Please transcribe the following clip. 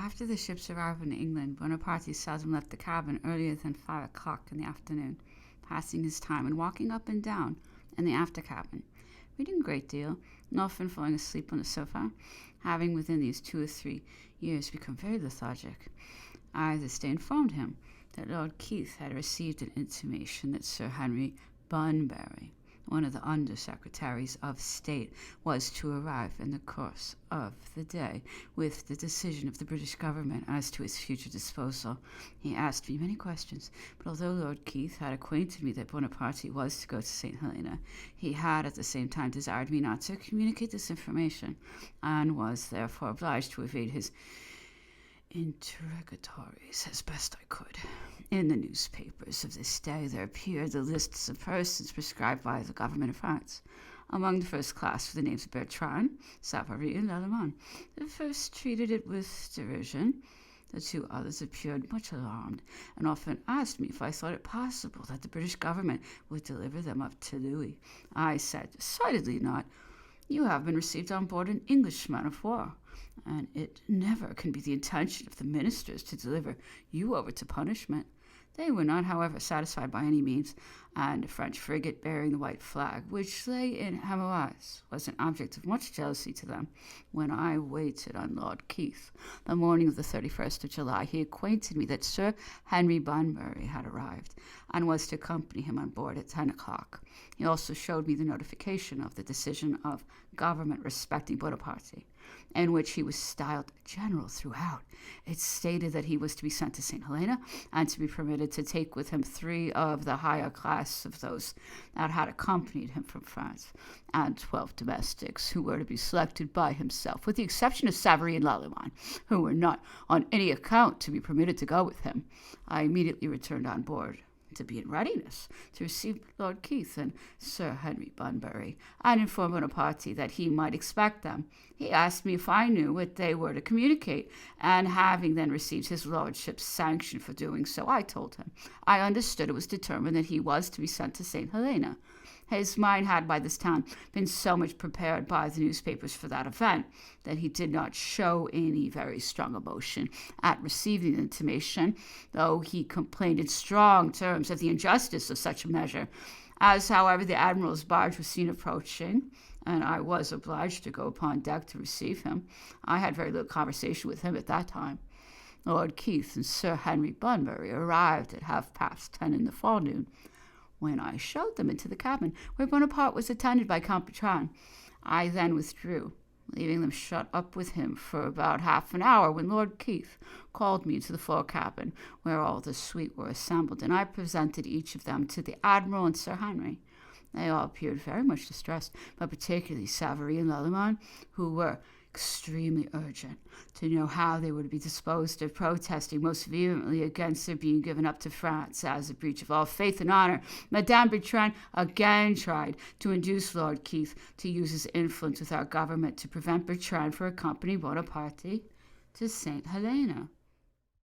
After the ship's arrival in England, Bonaparte seldom left the cabin earlier than 5 o'clock in the afternoon, passing his time in walking up and down in the after cabin, reading a great deal, and often falling asleep on the sofa, having within these 2 or 3 years become very lethargic. I this day informed him that Lord Keith had received an intimation that Sir Henry Bunbury, one of the Under-Secretaries of State, was to arrive in the course of the day with the decision of the British government as to his future disposal. He asked me many questions, but although Lord Keith had acquainted me that Bonaparte was to go to St. Helena, he had at the same time desired me not to communicate this information, and was therefore obliged to evade his interrogatories as best I could. In the newspapers of this day there appeared the lists of persons prescribed by the government of France. Among the first class were the names of Bertrand, Savary, and Lallemand. The first treated it with derision. The 2 others appeared much alarmed, and often asked me if I thought it possible that the British government would deliver them up to Louis. I said, decidedly not. You have been received on board an English man of war, and it never can be the intention of the ministers to deliver you over to punishment. They were not, however, satisfied by any means, and a French frigate bearing the white flag, which lay in Memoirs, was an object of much jealousy to them. When I waited on Lord Keith, the morning of the 31st of July, he acquainted me that Sir Henry Bunbury had arrived, and was to accompany him on board at 10 o'clock. He also showed me the notification of the decision of government respecting Bonaparte, in which he was styled general throughout. It stated that he was to be sent to St. Helena, and to be permitted to take with him 3 of the higher class of those that had accompanied him from France, and 12 domestics, who were to be selected by himself, with the exception of Savary and Lallemand, who were not on any account to be permitted to go with him. I immediately returned on board to be in readiness to receive Lord Keith and Sir Henry Bunbury, and informed Bonaparte that he might expect them. He asked me if I knew what they were to communicate, and having then received his lordship's sanction for doing so, I told him I understood it was determined that he was to be sent to St. Helena. His mind had by this time been so much prepared by the newspapers for that event that he did not show any very strong emotion at receiving the intimation, though he complained in strong terms of the injustice of such a measure. As, however, the admiral's barge was seen approaching, and I was obliged to go upon deck to receive him, I had very little conversation with him at that time. Lord Keith and Sir Henry Bunbury arrived at 10:30 in the forenoon, when I showed them into the cabin, where Bonaparte was attended by Count Bertrand. I then withdrew, leaving them shut up with him for about half an hour, when Lord Keith called me into the fore cabin, where all the suite were assembled, and I presented each of them to the Admiral and Sir Henry. They all appeared very much distressed, but particularly Savary and Lallemand, who were extremely urgent to know how they were to be disposed of, protesting most vehemently against their being given up to France as a breach of all faith and honor. Madame Bertrand again tried to induce Lord Keith to use his influence with our government to prevent Bertrand from accompanying Bonaparte to St. Helena.